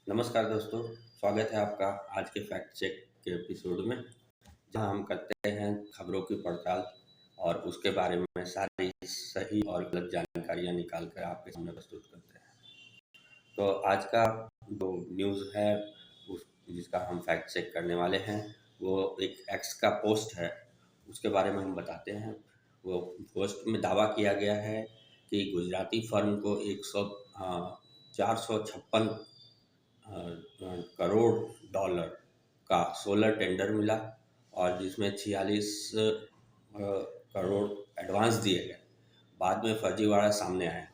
नमस्कार दोस्तों, स्वागत है आपका आज के फैक्ट चेक के एपिसोड में, जहां हम करते हैं खबरों की पड़ताल और उसके बारे में सारी सही और गलत जानकारियां निकाल कर आपके सामने प्रस्तुत करते हैं। तो आज का जो न्यूज़ है उस जिसका हम फैक्ट चेक करने वाले हैं, वो एक एक्स का पोस्ट है, उसके बारे में हम बताते हैं। वो पोस्ट में दावा किया गया है कि गुजराती फर्म को 456 करोड़ डॉलर का सोलर टेंडर मिला और जिसमें 46 करोड़ एडवांस दिए गए। बाद में फर्जीवाड़ा सामने आया।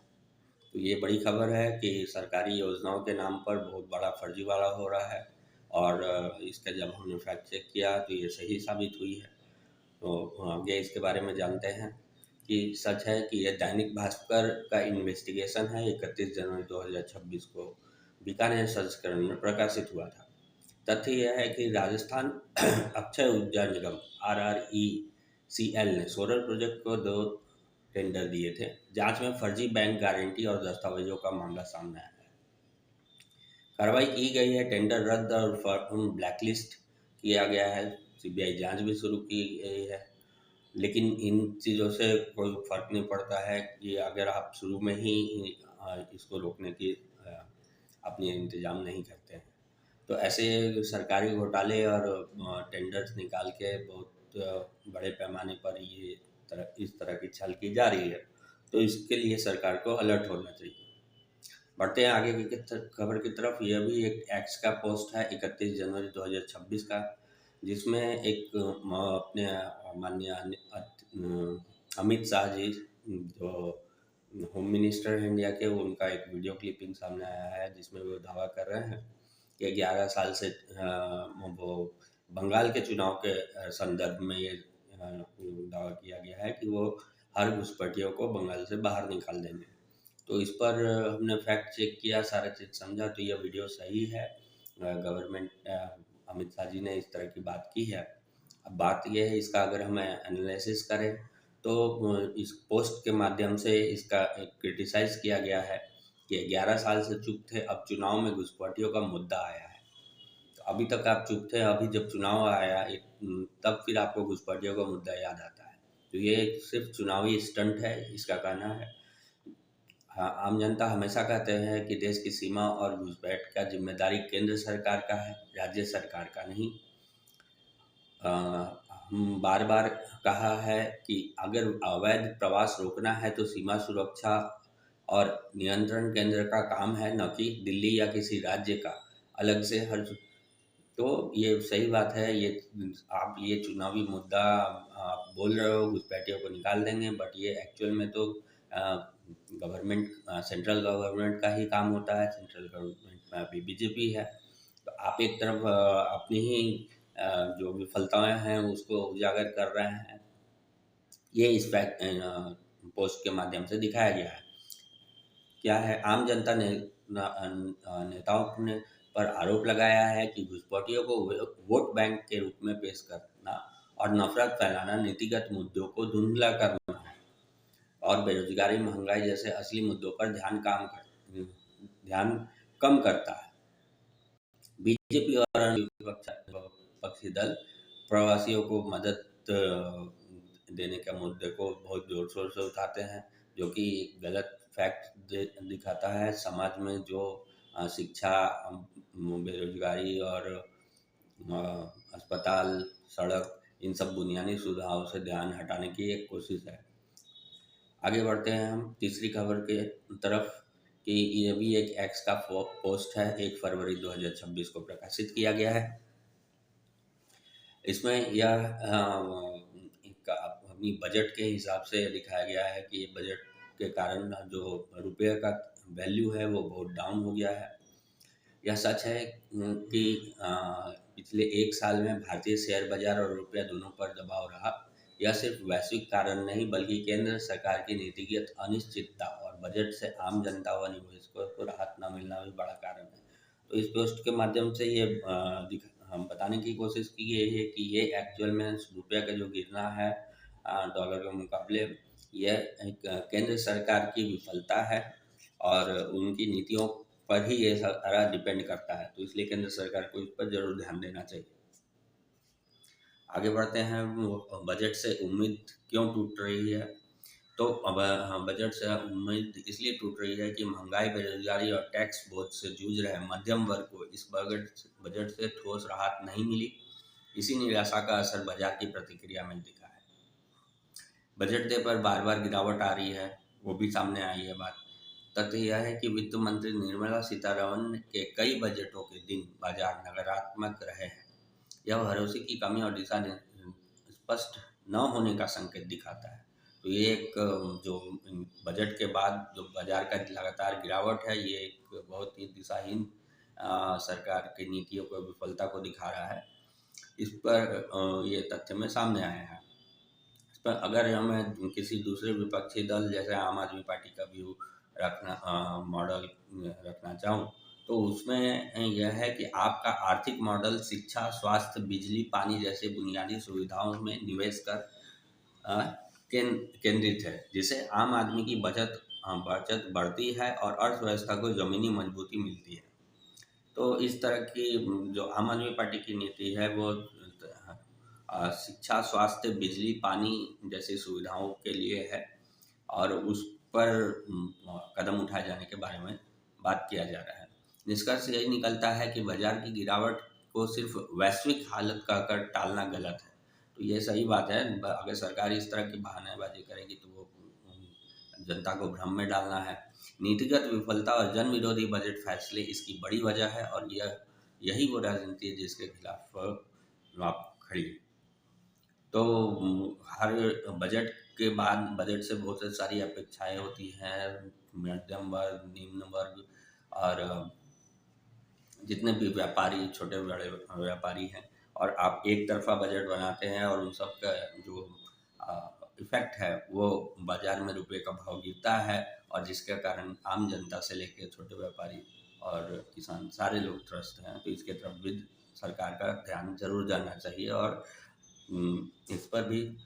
तो ये बड़ी खबर है कि सरकारी योजनाओं के नाम पर बहुत बड़ा फर्जीवाड़ा हो रहा है और इसका जब हमने फैक्ट चेक किया तो ये सही साबित हुई है। तो आगे इसके बारे में जानते हैं कि सच है कि यह दैनिक भास्कर का इन्वेस्टिगेशन है। 31 जनवरी 2026 को बीकानेर संस्करण में प्रकाशित हुआ था। तथ्य यह है कि राजस्थान अक्षय ऊर्जा निगम RRECL ने सोलर प्रोजेक्ट को 2 टेंडर दिए थे। जांच में फर्जी बैंक गारंटी और दस्तावेजों का मामला सामने आया है। कार्रवाई की गई है, टेंडर रद्द और फर्म ब्लैकलिस्ट किया गया है। सीबीआई जांच भी शुरू की गई है, लेकिन इन चीज़ों से कोई फर्क नहीं पड़ता है कि अगर आप शुरू में ही इसको रोकने की अपनी इंतजाम नहीं करते हैं। तो ऐसे सरकारी घोटाले और टेंडर्स निकाल के बहुत बड़े पैमाने पर इस तरह की छल की जा रही है। तो इसके लिए सरकार को अलर्ट होना चाहिए। बढ़ते हैं आगे की खबर की तरफ। यह भी एक एक्स का पोस्ट है 31 जनवरी 2026 का, जिसमें एक अपने माननीय अमित शाह जी, जो होम मिनिस्टर है इंडिया के, उनका एक वीडियो क्लिपिंग सामने आया है जिसमें वो दावा कर रहे हैं कि 11 साल से वो बंगाल के चुनाव के संदर्भ में ये दावा किया गया है कि वो हर घुसपैठियों को बंगाल से बाहर निकाल देंगे। तो इस पर हमने फैक्ट चेक किया, सारा चीज़ समझा, तो यह वीडियो सही है। गवर्नमेंट अमित शाह जी ने इस तरह की बात की है। अब बात यह है, इसका अगर हम एनालिसिस करें तो इस पोस्ट के माध्यम से इसका एक क्रिटिसाइज़ किया गया है कि 11 साल से चुप थे, अब चुनाव में घुसपैठियों का मुद्दा आया है। तो अभी तक आप चुप थे, अभी जब चुनाव आया तब फिर आपको घुसपैठियों का मुद्दा याद आता है। तो ये सिर्फ चुनावी स्टंट है, इसका कहना है। हाँ, आम जनता हमेशा कहते हैं कि देश की सीमा और घुसपैठ का जिम्मेदारी केंद्र सरकार का है, राज्य सरकार का नहीं। हम बार बार कहा है कि अगर अवैध प्रवास रोकना है तो सीमा सुरक्षा और नियंत्रण केंद्र का काम है, न कि दिल्ली या किसी राज्य का अलग से हर। तो ये सही बात है। ये आप ये चुनावी मुद्दा आप बोल रहे हो घुसपैठियों को निकाल देंगे, बट ये एक्चुअल में तो गवर्नमेंट सेंट्रल गवर्नमेंट का ही काम होता है। सेंट्रल गवर्नमेंट में अभी बीजेपी है। तो आप एक तरफ अपनी ही जो विफलताएं हैं उसको उजागर कर रहे हैं। ये इस पोस्ट के माध्यम से दिखाया गया है। क्या है, आम जनता ने नेताओं ने पर आरोप लगाया है कि घुसपैठियों को वोट बैंक के रूप में पेश करना और नफरत फैलाना नीतिगत मुद्दों को धुंधला करना है और बेरोजगारी, महंगाई जैसे असली मुद्दों पर ध्यान कम करता है। बीजेपी और अन्य विपक्षी दल प्रवासियों को मदद देने के मुद्दे को बहुत जोर शोर से उठाते हैं, जो कि गलत फैक्ट दिखाता है। समाज में जो शिक्षा, बेरोजगारी और अस्पताल, सड़क, इन सब बुनियादी सुविधाओं से ध्यान हटाने की एक कोशिश है। आगे बढ़ते हैं हम तीसरी खबर के तरफ कि ये भी एक एक्स का पोस्ट है, 1 फरवरी 2026 को प्रकाशित किया गया है। इसमें यह अपनी बजट के हिसाब से दिखाया गया है कि बजट के कारण जो रुपये का वैल्यू है वो बहुत डाउन हो गया है। यह सच है कि पिछले 1 साल में भारतीय शेयर बाजार और रुपया दोनों पर दबाव रहा। यह सिर्फ वैश्विक कारण नहीं बल्कि केंद्र सरकार की नीतिगत अनिश्चितता और बजट से आम जनता व निवेशकों को राहत न मिलना भी बड़ा कारण है। तो इस पोस्ट के माध्यम से ये हम बताने की कोशिश की है कि ये एक्चुअल में रुपये का जो गिरना है डॉलर के मुकाबले, यह एक केंद्र सरकार की विफलता है और उनकी नीतियों पर ही ये सारा डिपेंड करता है, तो इसलिए केंद्र सरकार को इस पर ज़रूर ध्यान देना चाहिए। आगे बढ़ते हैं, बजट से उम्मीद क्यों टूट रही है? तो अब हाँ, बजट से उम्मीद इसलिए टूट रही है कि महंगाई, बेरोजगारी और टैक्स बोझ से जूझ रहे मध्यम वर्ग को इस बजट से ठोस राहत नहीं मिली। इसी निराशा का असर बाजार की प्रतिक्रिया में दिखा है। बजट डे पर बार बार गिरावट आ रही है, वो भी सामने आई है बात। तथ्य यह है कि वित्त मंत्री निर्मला सीतारमण के कई बजटों के दिन बाजार नकारात्मक रहे हैं। यह भरोसे की कमी और दिशा स्पष्ट न होने का संकेत दिखाता है। तो ये एक जो बजट के बाद जो बाजार का लगातार गिरावट है, ये एक बहुत ही दिशाहीन सरकार की नीतियों को, विफलता को दिखा रहा है। इस पर ये तथ्य में सामने आए हैं। इस पर अगर मैं किसी दूसरे विपक्षी दल जैसे आम आदमी पार्टी का व्यू मॉडल रखना चाहूँ, तो उसमें यह है कि आपका आर्थिक मॉडल शिक्षा, स्वास्थ्य, बिजली, पानी जैसे बुनियादी सुविधाओं में निवेश कर केंद्रित है, जिससे आम आदमी की बचत बढ़ती है और अर्थव्यवस्था को ज़मीनी मजबूती मिलती है। तो इस तरह की जो आम आदमी पार्टी की नीति है, वो शिक्षा, स्वास्थ्य, बिजली, पानी जैसी सुविधाओं के लिए है और उस पर कदम उठाए जाने के बारे में बात किया जा रहा है। निष्कर्ष यही निकलता है कि बाजार की गिरावट को सिर्फ वैश्विक हालत कहकर टालना गलत है। तो ये सही बात है, अगर सरकार इस तरह की बहानेबाजी करेगी तो वो जनता को भ्रम में डालना है। नीतिगत विफलता और जन विरोधी बजट फैसले इसकी बड़ी वजह है और यही वो राजनीति है जिसके खिलाफ आप खड़ी है। तो हर बजट के बाद बजट से बहुत सारी अपेक्षाएं होती हैं, मध्यम वर्ग, निम्न वर्ग और जितने भी व्यापारी, छोटे बड़े व्यापारी हैं, और आप एक तरफा बजट बनाते हैं और उन सब का जो इफ़ेक्ट है वो बाज़ार में रुपए का भाव गिरता है और जिसके कारण आम जनता से लेकर छोटे व्यापारी और किसान सारे लोग त्रस्त हैं। तो इसके तरफ भी सरकार का ध्यान जरूर जाना चाहिए और इस पर भी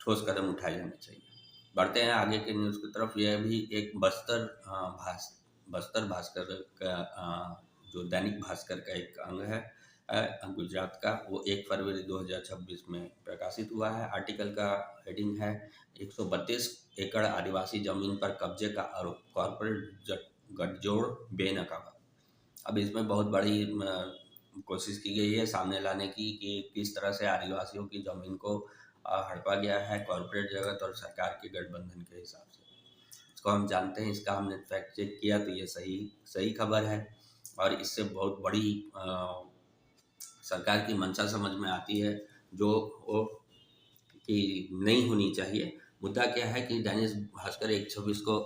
ठोस कदम उठाए जाने चाहिए। बढ़ते हैं आगे के न्यूज़ की तरफ। यह भी एक बस्तर भास्कर का जो दैनिक भास्कर का एक अंग है गुजरात का, वो 1 फरवरी 2026 में प्रकाशित हुआ है। आर्टिकल का हेडिंग है 132 एकड़ आदिवासी जमीन पर कब्जे का आरोप, कॉरपोरेट गठजोड़ बेनकाब। अब इसमें बहुत बड़ी कोशिश की गई है सामने लाने की कि किस तरह से आदिवासियों की ज़मीन को हड़पा गया है कॉरपोरेट जगत और सरकार के गठबंधन के हिसाब से। इसको हम जानते हैं, इसका हमने फैक्ट चेक किया तो ये सही खबर है और इससे बहुत बड़ी सरकार की मंशा समझ में आती है जो वो कि नहीं होनी चाहिए। मुद्दा क्या है कि दैनिक भास्कर 126 को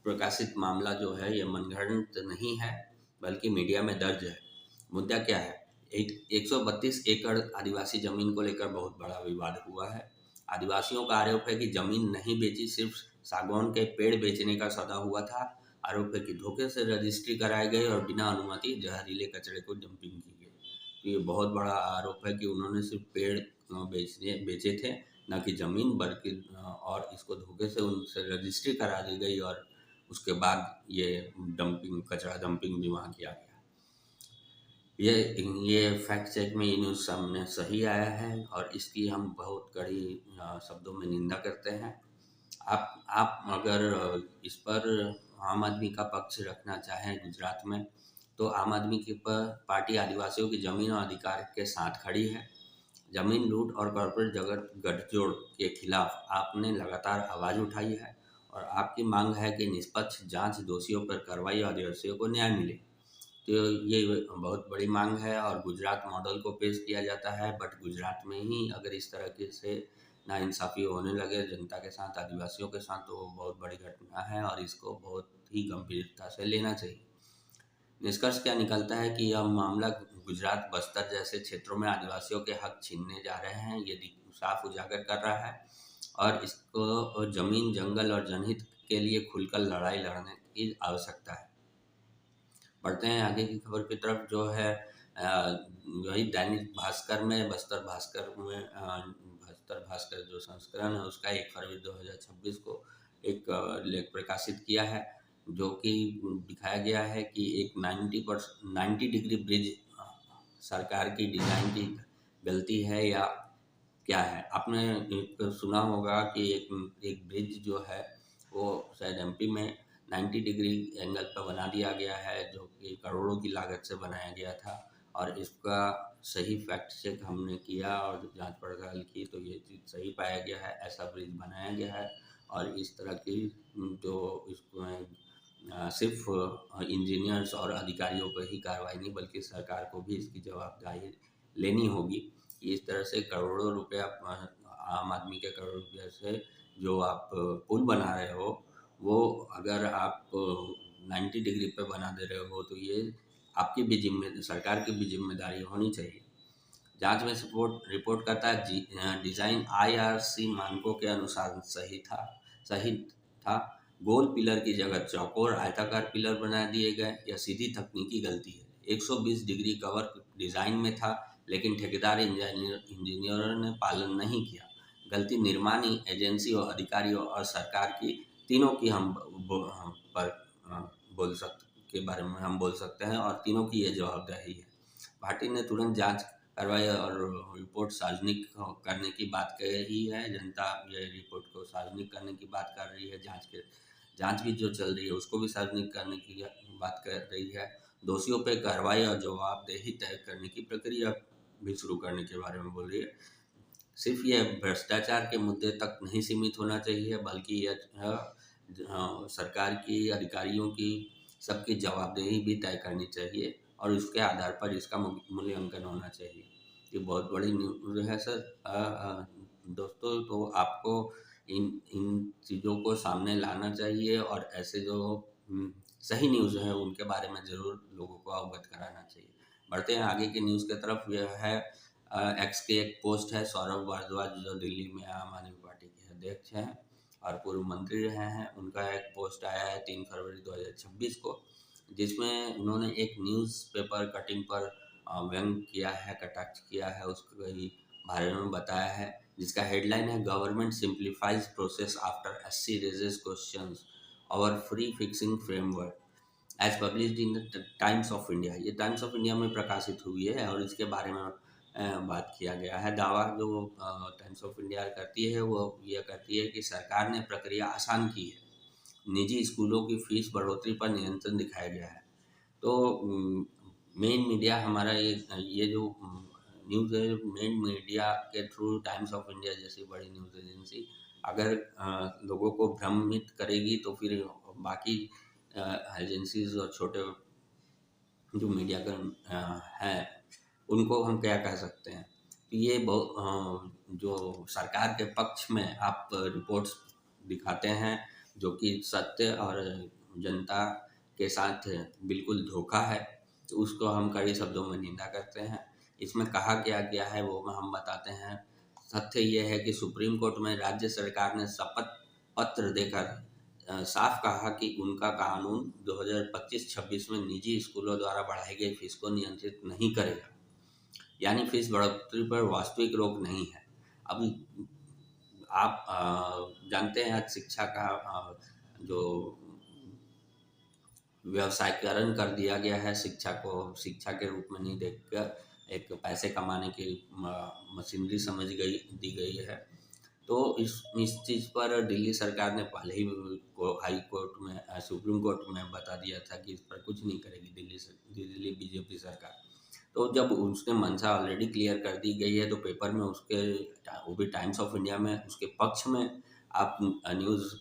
प्रकाशित मामला जो है ये मनगढ़ंत नहीं है बल्कि मीडिया में दर्ज है। मुद्दा क्या है, 132 एकड़ आदिवासी जमीन को लेकर बहुत बड़ा विवाद हुआ है। आदिवासियों का आरोप है कि जमीन नहीं बेची, सिर्फ सागौन के पेड़ बेचने का सौदा हुआ था। आरोप है कि धोखे से रजिस्ट्री कराई गई और बिना अनुमति जहरीले कचरे को डंपिंग की गई। तो ये बहुत बड़ा आरोप है कि उन्होंने सिर्फ पेड़ बेचे थे, न कि ज़मीन, बल्कि और इसको धोखे से उनसे रजिस्ट्री करा दी गई और उसके बाद ये कचरा डंपिंग भी वहाँ किया गया। ये फैक्ट चेक में ये न्यूज़ सामने सही आया है और इसकी हम बहुत कड़ी शब्दों में निंदा करते हैं। आप अगर इस पर आम आदमी का पक्ष रखना चाहें गुजरात में, तो आम आदमी की पार्टी आदिवासियों की ज़मीन और अधिकार के साथ खड़ी है। ज़मीन लूट और कॉरपोरेट जगत गठजोड़ के खिलाफ आपने लगातार आवाज़ उठाई है और आपकी मांग है कि निष्पक्ष जांच, दोषियों पर कार्रवाई और आदिवासियों को न्याय मिले। तो ये बहुत बड़ी मांग है और गुजरात मॉडल को पेश किया जाता है, बट गुजरात में ही अगर इस तरह के से नाइंसाफ़ी होने लगे जनता के साथ, आदिवासियों के साथ, तो वो बहुत बड़ी घटना है और इसको बहुत ही गंभीरता से लेना चाहिए। निष्कर्ष क्या निकलता है कि यह मामला गुजरात, बस्तर जैसे क्षेत्रों में आदिवासियों के हक छीनने जा रहे हैं, ये साफ उजागर कर रहा है और इसको जमीन, जंगल और जनहित के लिए खुलकर लड़ाई लड़ने की आवश्यकता है। बढ़ते हैं आगे की खबर की तरफ जो है वही दैनिक भास्कर में, बस्तर भास्कर जो संस्करण है उसका 1 फरवरी 2026 को एक लेख प्रकाशित किया है जो कि दिखाया गया है कि एक 90 डिग्री ब्रिज सरकार की डिज़ाइन की गलती है या क्या है। आपने एक सुना होगा कि एक ब्रिज जो है वो शायद एमपी में 90 डिग्री एंगल पर बना दिया गया है, जो कि करोड़ों की लागत से बनाया गया था। और इसका सही फैक्ट चेक हमने किया और जांच पड़ताल की, तो ये चीज़ सही पाया गया है, ऐसा ब्रिज बनाया गया है। और इस तरह की जो इसमें सिर्फ इंजीनियर्स और अधिकारियों पर ही कार्रवाई नहीं, बल्कि सरकार को भी इसकी जवाबदेही लेनी होगी कि इस तरह से करोड़ों रुपया आम आदमी के करोड़ों रुपये से जो आप पुल बना रहे हो, वो अगर आप 90 डिग्री पे बना दे रहे हो, तो ये आपकी भी जिम्मे सरकार की भी जिम्मेदारी होनी चाहिए। जांच में रिपोर्ट रिपोर्ट करता है डिजाइन आईआरसी मानकों के अनुसार सही था। गोल पिलर की जगह चौकोर आयताकार पिलर बना दिए गए, यह सीधी तकनीकी गलती है। 120 डिग्री कवर डिजाइन में था, लेकिन ठेकेदार इंजीनियरों ने पालन नहीं किया। गलती निर्माणी एजेंसी और अधिकारियों और सरकार की तीनों की हम पर बोल सकते के बारे में हम बोल सकते हैं, और तीनों की ये जवाबदेही है। पार्टी ने तुरंत जांच कार्रवाई और रिपोर्ट सार्वजनिक करने की बात कही है। जनता ये रिपोर्ट को सार्वजनिक करने की बात कर रही है। जांच भी जो चल रही है उसको भी सार्वजनिक करने की बात कर रही है। दोषियों पे कार्रवाई और जवाबदेही तय करने की प्रक्रिया भी शुरू करने के बारे में बोल रही है। सिर्फ ये भ्रष्टाचार के मुद्दे तक नहीं सीमित होना चाहिए, बल्कि यह सरकार की अधिकारियों की सबकी जवाबदेही भी तय करनी चाहिए, और उसके आधार पर इसका मूल्यांकन होना चाहिए। ये बहुत बड़ी न्यूज़ है सर। दोस्तों, तो आपको इन इन चीज़ों को सामने लाना चाहिए, और ऐसे जो सही न्यूज़ है उनके बारे में ज़रूर लोगों को अवगत कराना चाहिए। बढ़ते हैं आगे की न्यूज़ की तरफ। यह है एक्स के एक पोस्ट है सौरभ भारद्वाज, जो दिल्ली में आम आदमी पार्टी के अध्यक्ष हैं और पूर्व मंत्री रहे हैं। उनका एक पोस्ट आया है 3 फरवरी 2026 को, जिसमें उन्होंने एक न्यूज़पेपर कटिंग पर व्यंग किया है, कटाक्ष किया है, उसके बारे में बताया है, जिसका हेडलाइन है government simplifies process after SC raises questions और free fixing framework as published in the Times of India. ये टाइम्स ऑफ इंडिया में प्रकाशित हुई है, और इसके बारे में बात किया गया है। दावा जो टाइम्स ऑफ इंडिया करती है वो ये कहती है कि सरकार ने प्रक्रिया आसान की है, निजी स्कूलों की फीस बढ़ोतरी पर नियंत्रण दिखाया गया है। तो मेन मीडिया हमारा ये जो न्यूज़ है, मेन मीडिया के थ्रू टाइम्स ऑफ इंडिया जैसी बड़ी न्यूज़ एजेंसी अगर लोगों को भ्रमित करेगी, तो फिर बाकी एजेंसीज और छोटे जो मीडिया हैं उनको हम क्या कह सकते हैं। तो ये जो सरकार के पक्ष में आप रिपोर्ट्स दिखाते हैं, जो कि सत्य और जनता के साथ बिल्कुल धोखा है, तो उसको हम कड़े शब्दों में निंदा करते हैं। इसमें कहा गया है वो हम बताते हैं। तथ्य ये है कि सुप्रीम कोर्ट में राज्य सरकार ने शपथ पत्र देकर साफ कहा कि उनका कानून 2025-26 में निजी स्कूलों द्वारा बढ़ाई गई फीस को नियंत्रित नहीं करेगा, यानी फीस बढ़ोतरी पर वास्तविक रोक नहीं है। अब आप जानते हैं आज शिक्षा का जो व्यवसायीकरण कर दिया गया है, शिक्षा को शिक्षा के रूप में नहीं देखकर एक पैसे कमाने की मशीनरी दी गई है। तो इस चीज़ पर दिल्ली सरकार ने पहले ही हाई कोर्ट में सुप्रीम कोर्ट में बता दिया था कि इस पर कुछ नहीं करेगी दिल्ली बीजेपी सरकार। तो जब उसने मंशा ऑलरेडी क्लियर कर दी गई है, तो पेपर में उसके वो भी टाइम्स ऑफ इंडिया में उसके पक्ष में आप न्यूज़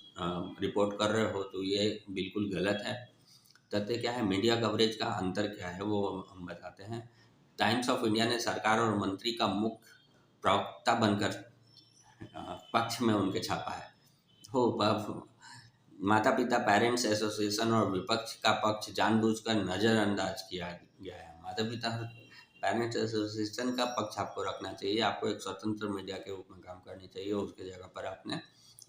रिपोर्ट कर रहे हो, तो ये बिल्कुल गलत है। तथ्य क्या है, मीडिया कवरेज का अंतर क्या है वो हम बताते हैं। टाइम्स ऑफ इंडिया ने सरकार और मंत्री का मुख्य प्रवक्ता बनकर पक्ष में उनके छापा है। माता पिता पेरेंट्स एसोसिएशन और विपक्ष का पक्ष जानबूझकर नज़रअंदाज किया गया है। माता पिता पेरेंट्स एसोसिएशन का पक्ष आपको रखना चाहिए। आपको एक स्वतंत्र मीडिया के रूप में काम करनी चाहिए। उसके जगह पर आपने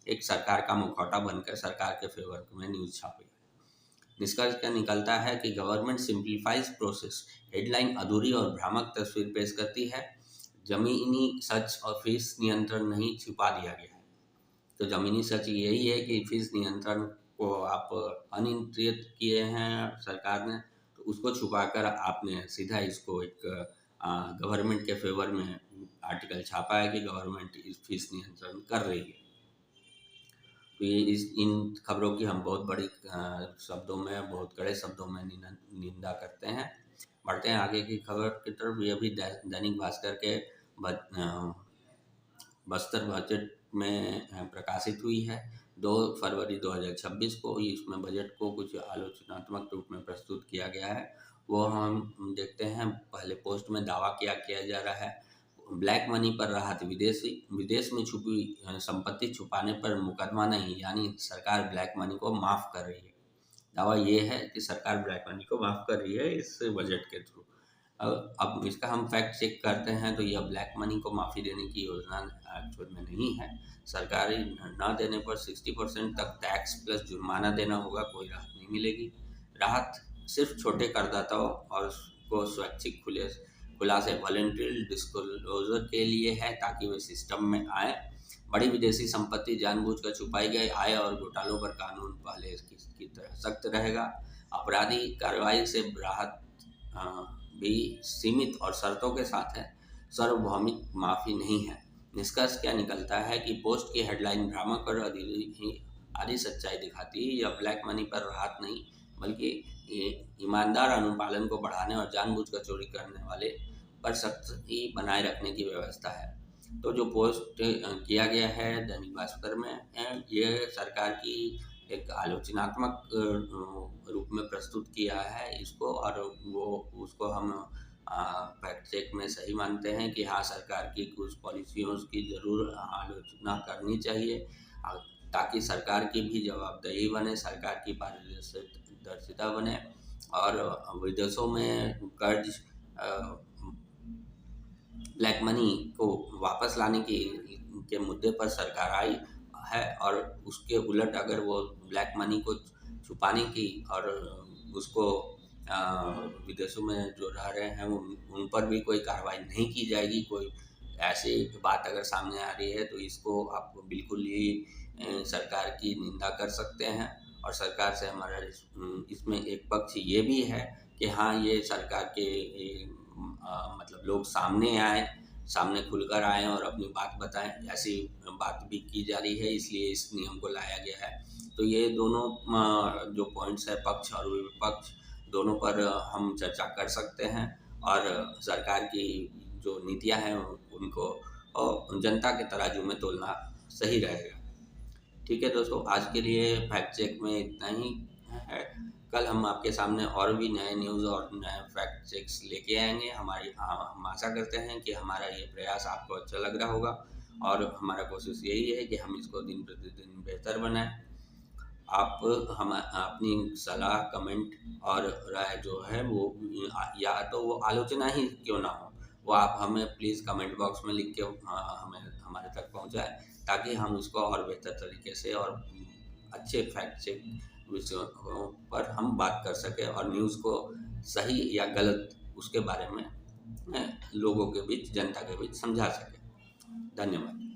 एक सरकार का मुखौटा बनकर सरकार के फेवर में न्यूज़ छापी। निष्कर्ष क्या निकलता है कि गवर्नमेंट सिंप्लीफाइज प्रोसेस हेडलाइन अधूरी और भ्रामक तस्वीर पेश करती है। जमीनी सच और फीस नियंत्रण नहीं छिपा दिया गया है। तो ज़मीनी सच यही है कि फीस नियंत्रण को आप अनियंत्रित किए हैं सरकार ने, तो उसको छुपाकर आपने सीधा इसको एक गवर्नमेंट के फेवर में आर्टिकल छापा है कि गवर्नमेंट इस फीस नियंत्रण कर रही है। तो ये इन खबरों की हम बहुत बड़ी शब्दों में, बहुत कड़े शब्दों में निंदा करते हैं। बढ़ते हैं आगे की खबर की तरफ। ये भी दैनिक भास्कर के बस्तर बजट में प्रकाशित हुई है 2 फरवरी 2026 को। इसमें बजट को कुछ आलोचनात्मक रूप में प्रस्तुत किया गया है, वो हम देखते हैं। पहले पोस्ट में दावा किया जा रहा है ब्लैक मनी पर राहत, विदेश में छुपी संपत्ति छुपाने पर मुकदमा नहीं, यानी सरकार ब्लैक मनी को माफ़ कर रही है। दावा ये है कि सरकार ब्लैक मनी को माफ़ कर रही है इस बजट के थ्रू। अब इसका हम फैक्ट चेक करते हैं तो यह ब्लैक मनी को माफ़ी देने की योजना एक्चुअल में नहीं है। सरकारी न देने पर 60% तक टैक्स प्लस जुर्माना देना होगा, कोई राहत नहीं मिलेगी। राहत सिर्फ छोटे करदाताओं और को स्वैच्छिक खुलासे वॉलंटरी डिस्क्लोजर के लिए है, ताकि वे सिस्टम में आए। बड़ी विदेशी संपत्ति जानबूझकर छुपाई गई आय और घोटालों पर कानून पहले की तरह सख्त रहेगा। अपराधी कार्रवाई से राहत भी सीमित और शर्तों के साथ है, सार्वभौमिक माफ़ी नहीं है। निष्कर्ष क्या निकलता है कि पोस्ट की हेडलाइन ड्रामा कर आधी सच्चाई दिखाती है। यह ब्लैक मनी पर राहत नहीं, बल्कि ईमानदार अनुपालन को बढ़ाने और जानबूझकर चोरी करने वाले पर सख्ती बनाए रखने की व्यवस्था है। तो जो पोस्ट किया गया है दैनिक भास्कर में, ये सरकार की एक आलोचनात्मक रूप में प्रस्तुत किया है इसको, और वो उसको हम फैक्ट चेक में सही मानते हैं कि हाँ, सरकार की कुछ पॉलिसियों की ज़रूर आलोचना करनी चाहिए, ताकि सरकार की भी जवाबदेही बने, सरकार की पारदर्शिता बने, और विदेशों में कर्ज ब्लैक मनी को वापस लाने के मुद्दे पर सरकार आई है। और उसके उलट अगर वो ब्लैक मनी को छुपाने की और उसको विदेशों में जो रह रहे हैं उन पर भी कोई कार्रवाई नहीं की जाएगी, कोई ऐसी बात अगर सामने आ रही है तो इसको आप बिल्कुल ही सरकार की निंदा कर सकते हैं। और सरकार से हमारा इसमें एक पक्ष ये भी है कि हाँ, ये सरकार के मतलब लोग सामने खुलकर आए और अपनी बात बताएं, ऐसी बात भी की जा रही है, इसलिए इस नियम को लाया गया है। तो ये दोनों जो पॉइंट्स है, पक्ष और विपक्ष दोनों पर हम चर्चा कर सकते हैं, और सरकार की जो नीतियां हैं उनको और जनता के तराजू में तोलना सही रहेगा। ठीक है दोस्तों, आज के लिए फैक्ट चेक में इतना ही है। कल हम आपके सामने और भी नए न्यूज़ और नए फैक्ट चेक्स लेके आएंगे। हम आशा करते हैं कि हमारा ये प्रयास आपको अच्छा लग रहा होगा, और हमारा कोशिश यही है कि हम इसको दिन प्रतिदिन बेहतर बनाएं। आप हम अपनी सलाह, कमेंट और राय जो है वो, या तो वो आलोचना ही क्यों ना हो, वो आप हमें प्लीज़ कमेंट बॉक्स में लिख के हमें हमारे तक पहुंचाएं, ताकि हम उसको और बेहतर तरीके से और अच्छे फैक्ट चेक विषयों पर हम बात कर सकें, और न्यूज़ को सही या गलत उसके बारे में लोगों के बीच, जनता के बीच समझा सकें। धन्यवाद।